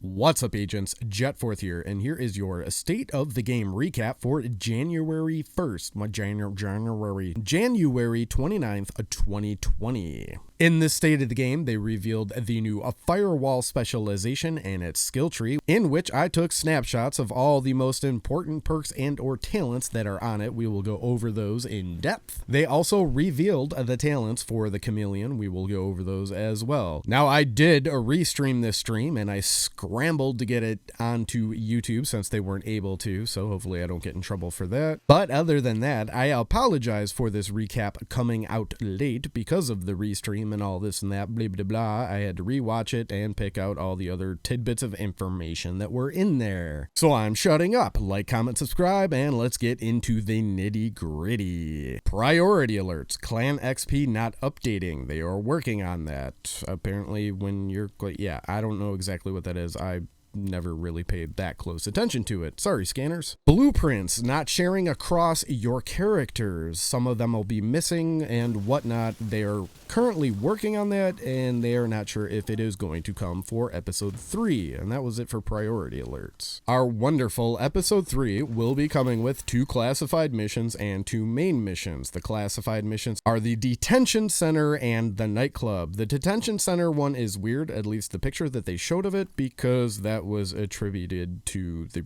What's up, agents? Jetforth here, and here is your State of the Game recap for January 1st, January 29th, 2020. In this State of the Game, they revealed the new FireWall specialization and its skill tree, in which I took snapshots of all the most important perks and or talents that are on it. We will go over those in depth. They also revealed the talents for the Chameleon. We will go over those as well. Now, I did restream this stream, and I scrambled to get it onto YouTube since they weren't able to, so hopefully I don't get in trouble for that. But other than that, I apologize for this recap coming out late because of the restream and all this and that, blah, blah, blah. I had to rewatch it and pick out all the other tidbits of information that were in there. So I'm shutting up. Like, comment, subscribe, and let's get into the nitty gritty. Priority alerts. Clan XP not updating. They are working on that. Apparently when you're, yeah, I don't know exactly what that is. I never really paid that close attention to it. Sorry, scanners. Blueprints not sharing across your characters. Some of them will be missing and whatnot. They are currently working on that, and they are not sure if it is going to come for episode 3. And that was it for priority alerts. Our wonderful episode 3 will be coming with 2 classified missions and 2 main missions. The classified missions are the detention center and the nightclub. The detention center one is weird, at least the picture that they showed of it, because that was attributed to the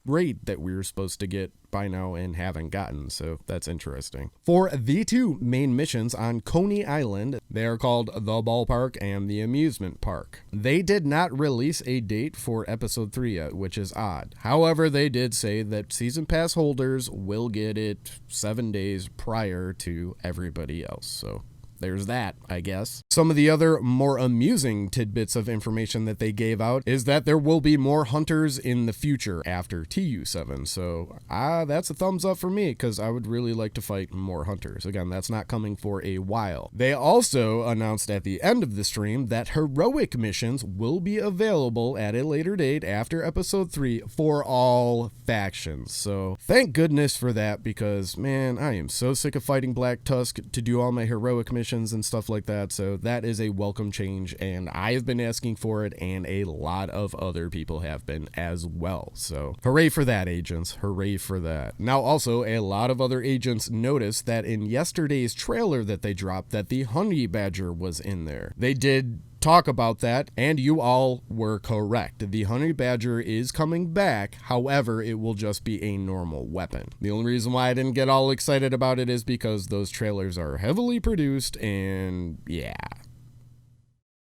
raid that we were supposed to get by now and haven't gotten, so that's interesting. For the 2 main missions on Coney Island, they are called the ballpark and the amusement park. They did not release a date for episode 3 yet, which is odd. However, they did say that season pass holders will get it 7 days prior to everybody else, so there's that, I guess. Some of the other more amusing tidbits of information that they gave out is that there will be more hunters in the future after TU7. So that's a thumbs up for me, because I would really like to fight more hunters. Again, that's not coming for a while. They also announced at the end of the stream that heroic missions will be available at a later date after episode 3 for all factions. So thank goodness for that, because man, I am so sick of fighting Black Tusk to do all my heroic missions and stuff like that. So that is a welcome change, and I have been asking for it, and a lot of other people have been as well. So hooray for that, agents. Hooray for that. Now also, a lot of other agents noticed that in yesterday's trailer that they dropped that the honey badger was in there. They did talk about that, and you all were correct. The honey badger is coming back. However, it will just be a normal weapon. The only reason why I didn't get all excited about it is because those trailers are heavily produced, and yeah,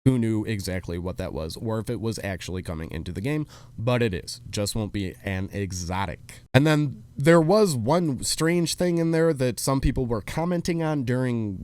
who knew exactly what that was, or if it was actually coming into the game, but it is. Just won't be an exotic. And then there was one strange thing in there that some people were commenting on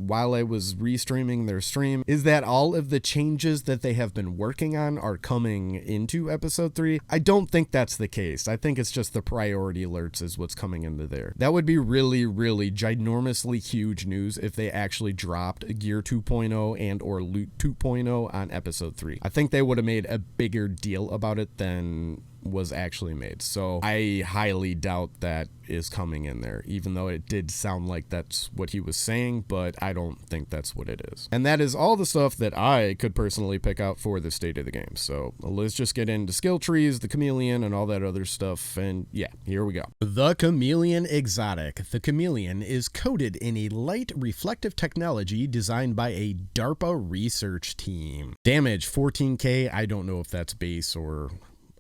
while I was restreaming their stream, is that all of the changes that they have been working on are coming into episode 3. I don't think that's the case. I think it's just the priority alerts is what's coming into there. That would be really, really ginormously huge news if they actually dropped Gear 2.0 and or Loot 2.0 on episode 3. I think they would have made a bigger deal about it than was actually made. So I highly doubt that is coming in there, even though it did sound like that's what he was saying, but I don't think that's what it is. And that is all the stuff that I could personally pick out for the State of the Game. So let's just get into skill trees, the Chameleon, and all that other stuff. And yeah, here we go. The Chameleon exotic. The Chameleon is coated in a light reflective technology designed by a DARPA research team. Damage 14k. I don't know if that's base or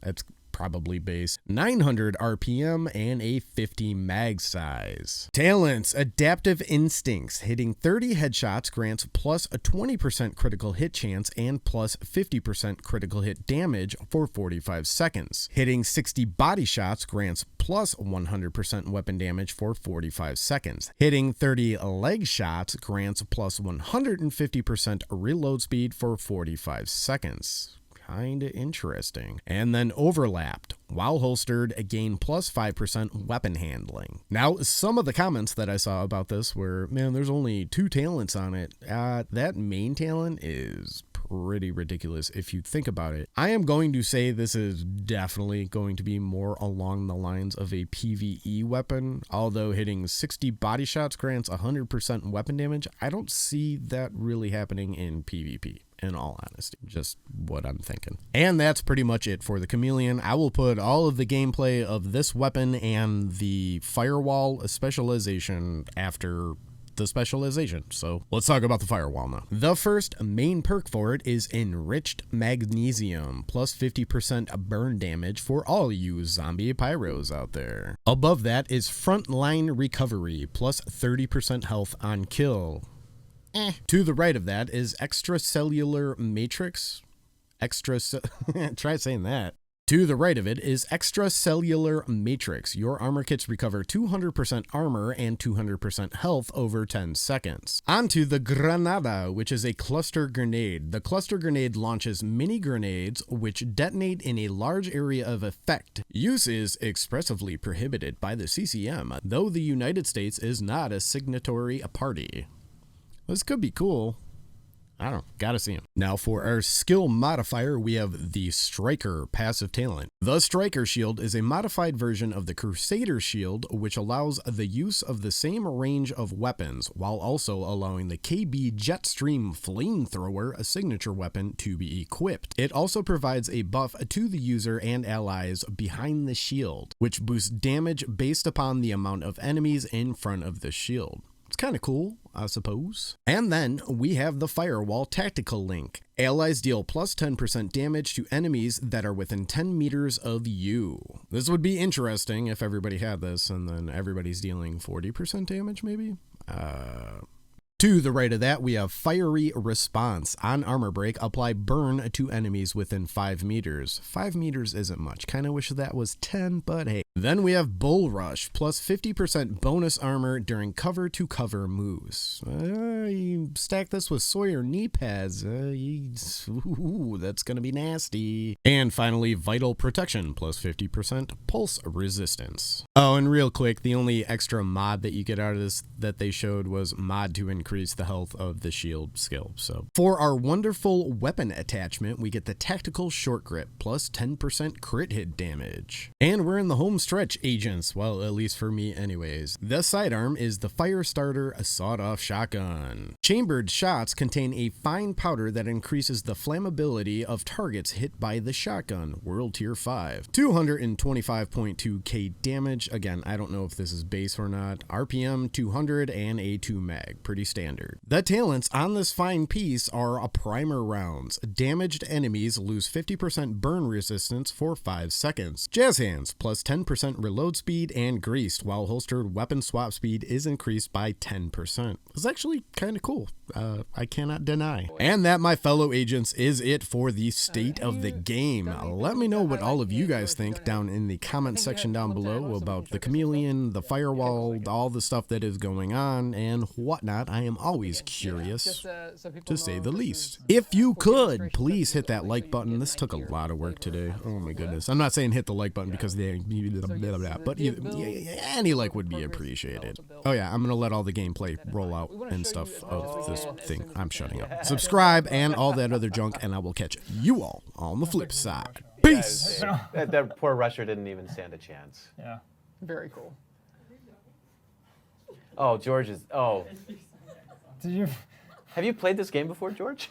that's probably base. 900 RPM and a 50 mag size. Talents. Adaptive Instincts. Hitting 30 headshots grants plus a 20% critical hit chance and plus 50% critical hit damage for 45 seconds. Hitting 60 body shots grants plus 100% weapon damage for 45 seconds. Hitting 30 leg shots grants plus 150% reload speed for 45 seconds. Kinda interesting. And then overlapped. While holstered, gain plus 5% weapon handling. Now, some of the comments that I saw about this were, man, there's only 2 talents on it. That main talent is pretty ridiculous if you think about it. I am going to say this is definitely going to be more along the lines of a PvE weapon, although hitting 60 body shots grants 100% weapon damage. I don't see that really happening in PvP. in all honesty. Just what I'm thinking. And that's pretty much it for the Chameleon. I will put all of the gameplay of this weapon and the FireWall specialization after the specialization. So let's talk about the FireWall now. The first main perk for it is enriched magnesium, plus 50% burn damage for all you zombie pyros out there. Above that is frontline recovery, plus 30% health on kill. To the right of that is extracellular matrix. Try saying that. To the right of it is extracellular matrix. Your armor kits recover 200% armor and 200% health over 10 seconds. Onto the Granada, which is a cluster grenade. The cluster grenade launches mini grenades which detonate in a large area of effect. Use is expressly prohibited by the CCM, though the United States is not a signatory party. This could be cool. I don't know, gotta see him. Now for our skill modifier, we have the Striker passive talent. The Striker shield is a modified version of the Crusader shield, which allows the use of the same range of weapons, while also allowing the KB Jetstream flamethrower, a signature weapon, to be equipped. It also provides a buff to the user and allies behind the shield, which boosts damage based upon the amount of enemies in front of the shield. It's kind of cool, I suppose. And then we have the FireWall tactical link. Allies deal plus 10% damage to enemies that are within 10 meters of you. This would be interesting if everybody had this and then everybody's dealing 40% damage maybe? To the right of that, we have Fiery Response. On armor break, apply burn to enemies within 5 meters. 5 meters isn't much. Kind of wish that was 10, but hey. Then we have Bull Rush, plus 50% bonus armor during cover-to-cover moves. You stack this with Sawyer knee pads. Ooh, that's going to be nasty. And finally, Vital Protection, plus 50% pulse resistance. Oh, and real quick, the only extra mod that you get out of this that they showed was mod to increase the health of the shield skill. So for our wonderful weapon attachment, we get the Tactical Short Grip, plus 10% crit hit damage. And we're in the home stretch, agents. Well, at least for me anyways. The sidearm is the Firestarter sawed-off shotgun. Chambered shots contain a fine powder that increases the flammability of targets hit by the shotgun. World Tier 5. 225.2k damage. Again, I don't know if this is base or not. RPM 200 and A2 mag. Pretty standard. The talents on this fine piece are primer rounds. Damaged enemies lose 50% burn resistance for 5 seconds. Jazz hands, plus 10% reload speed, and greased, while holstered weapon swap speed is increased by 10%. It's actually kind of cool. I cannot deny. And that, my fellow agents, is it for the state of the game. Let me know what all of you guys think down in the comment section down below about the Chameleon, the FireWall, all the stuff that is going on, and whatnot. I am always curious, to say the least. If you could, please hit that like button. This took a lot of work today. Oh my goodness. I'm not saying hit the like button because they but any like would be appreciated. Oh yeah, I'm gonna let all the gameplay roll out and stuff of this thing. I'm shutting up. Subscribe and all that other junk, and I will catch you all on the flip side. Peace! That poor rusher didn't even stand a chance. Yeah. Very cool. Oh, George is... Oh. Have you played this game before, George?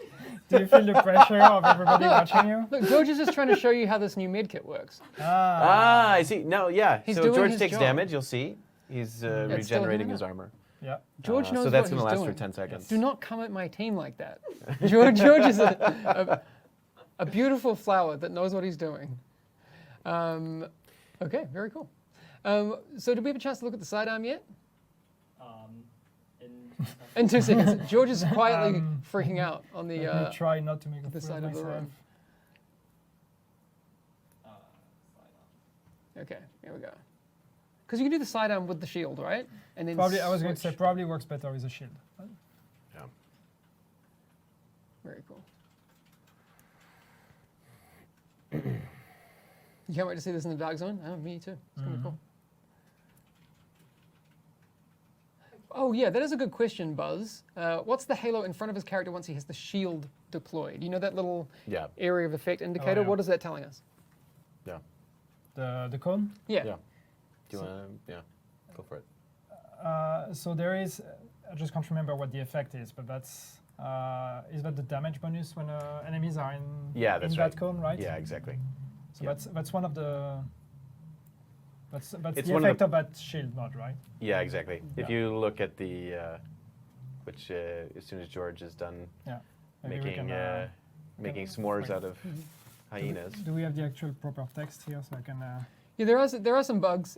Do you feel the pressure of everybody watching you? Look, George is just trying to show you how this new medkit works. I see. No, yeah. He's so doing George his takes job. damage, you'll see. He's regenerating his armor. Yeah. George knows so that's what going to he's last doing. for 10 seconds. Do not come at my team like that. George is a beautiful flower that knows what he's doing. Okay, very cool. So did we have a chance to look at the sidearm yet? In 2 seconds. George is quietly freaking out on the Let me try not to make a the fool side of of the myself. room. Okay, here we go. Because you can do the sidearm with the shield, right? And then Probably, I was going to say, switch. probably works better with a shield. Yeah. Very cool. You can't wait to see this in the dark zone? Oh, me too. It's going to be cool. Oh, yeah, that is a good question, Buzz. What's the halo in front of his character once he has the shield deployed? You know that little area of effect indicator? yeah. What is that telling us? Yeah. The cone? Yeah. Yeah. Do you want to... Yeah. Go for it. So there is, I just can't remember what the effect is, but that's is that the damage bonus when enemies are in, Yeah, that's in right. that cone, right? Yeah, exactly. So yeah. that's one of the. That's It's the one of effect the- of that shield mod, right? Yeah, exactly. If Yeah. you look at the, which as soon as George is done Yeah. Maybe we making can, making s'mores wait. out of hyenas. Do we have the actual proper text here so I can? Yeah, there are some bugs.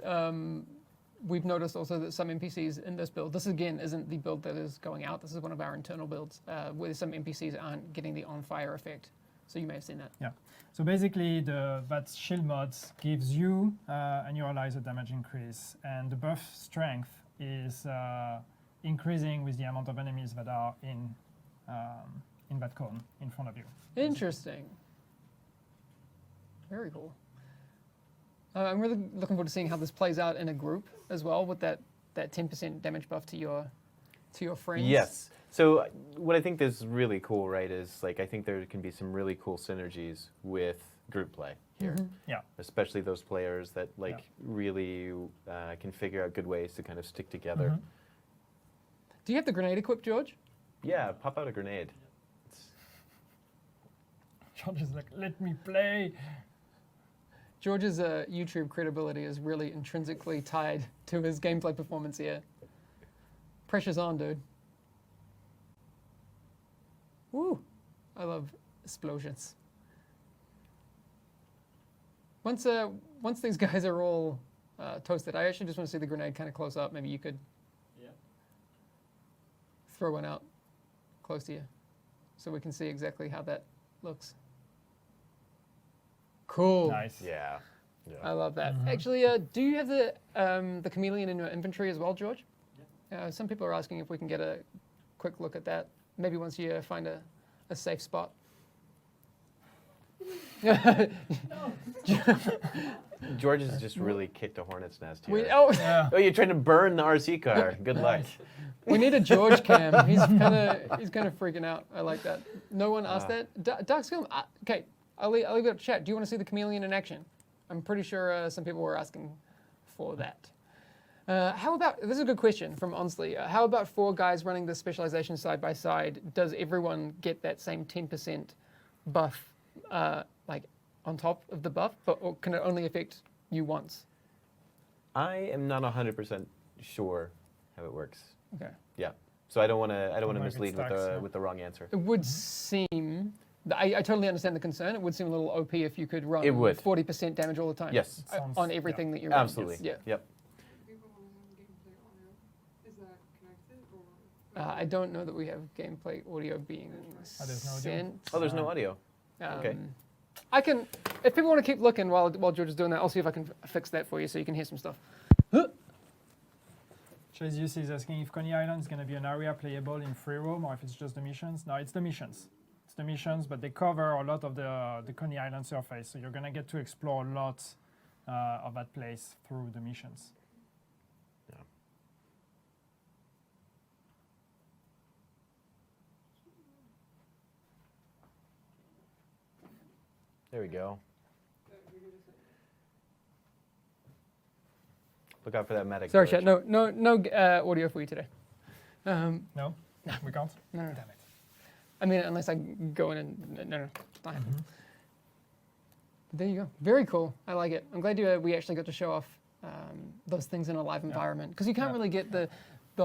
We've noticed also that some NPCs in this build, this again isn't the build that is going out, this is one of our internal builds, where some NPCs aren't getting the on-fire effect. So you may have seen that. Yeah. So basically, that shield mods gives you and your allies a damage increase, and the buff strength is increasing with the amount of enemies that are in that cone in front of you. Interesting. Very cool. I'm really looking forward to seeing how this plays out in a group as well, with that 10% damage buff to your friends. Yes. So what I think is really cool, right, is like I think there can be some really cool synergies with group play here. Yeah. Especially those players that like really can figure out good ways to kind of stick together. Do you have the grenade equipped, George? Yeah, pop out a grenade. George is like, let me play. George's YouTube credibility is really intrinsically tied to his gameplay performance here. Pressure's on, dude. Woo! I love explosions. Once these guys are all toasted, I actually just want to see the grenade kind of close up. Maybe you could throw one out close to you so we can see exactly how that looks. Cool. Nice. Yeah. I love that. Actually, do you have the Chameleon in your inventory as well, George? Some people are asking if we can get a quick look at that. Maybe once you find a safe spot. George has just really kicked a hornet's nest here. Yeah. Oh, you're trying to burn the RC car. Good luck. We need a George cam. He's kind of freaking out. I like that. No one asked that. Darkscom. Okay, I'll leave it up to chat. Do you want to see the Chameleon in action? I'm pretty sure some people were asking for that. How about, this is a good question from Onsley. How about 4 guys running the specialization side by side? Does everyone get that same 10% buff, like on top of the buff, or can it only affect you once? I am not 100% sure how it works. Okay. Yeah. So I don't want to Might get mislead stacks, yeah. with the wrong answer. It would seem, I totally understand the concern. It would seem a little OP if you could run It would. 40% damage all the time. Yes. Sounds- On everything that you're running. Absolutely. Yeah. Yep. People want to have gameplay audio. Is that connected or? I don't know that we have gameplay audio being there's no audio? sent. Oh, there's no audio. Okay. I can, if people want to keep looking while George is doing that, I'll see if I can fix that for you so you can hear some stuff. Chase Youth is asking if Coney Island is going to be an area playable in free roam or if it's just the missions. No, it's the missions. It's the missions, but they cover a lot of the Coney Island surface, so you're going to get to explore a lot of that place through the missions. Yeah. There we go. Look out for that medic. Sorry, George. chat. No audio for you today. No? We can't? No. Damn it. I mean, unless I go in and no, it's not happening. There you go. Very cool. I like it. I'm glad we actually got to show off those things in a live environment, because you can't really get the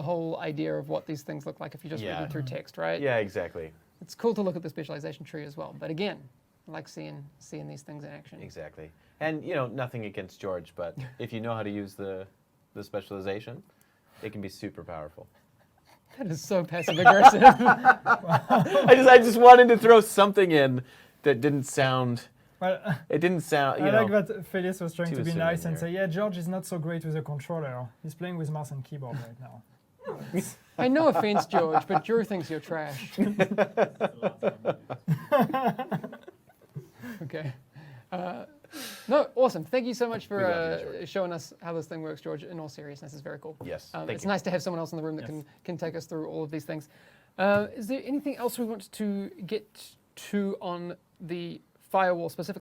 whole idea of what these things look like if you just read them through text, right? Yeah, exactly. It's cool to look at the specialization tree as well. But again, I like seeing these things in action. Exactly. And nothing against George, but if you know how to use the specialization, it can be super powerful. That is so passive aggressive. I just wanted to throw something in that didn't sound. Well, It didn't sound. I like that Felix was trying too to be assuming nice and there. say, yeah, George is not so great with a controller. He's playing with mouse and keyboard right now. I no offense, George, but Drew thinks you're trash. Okay. No, awesome. Thank you so much We love for you, George. showing us how this thing works, George. In all seriousness, it's very cool. Yes. Thank It's you. nice to have someone else in the room that Yes. can take us through all of these things. Is there anything else we want to get to on the FireWall specifically?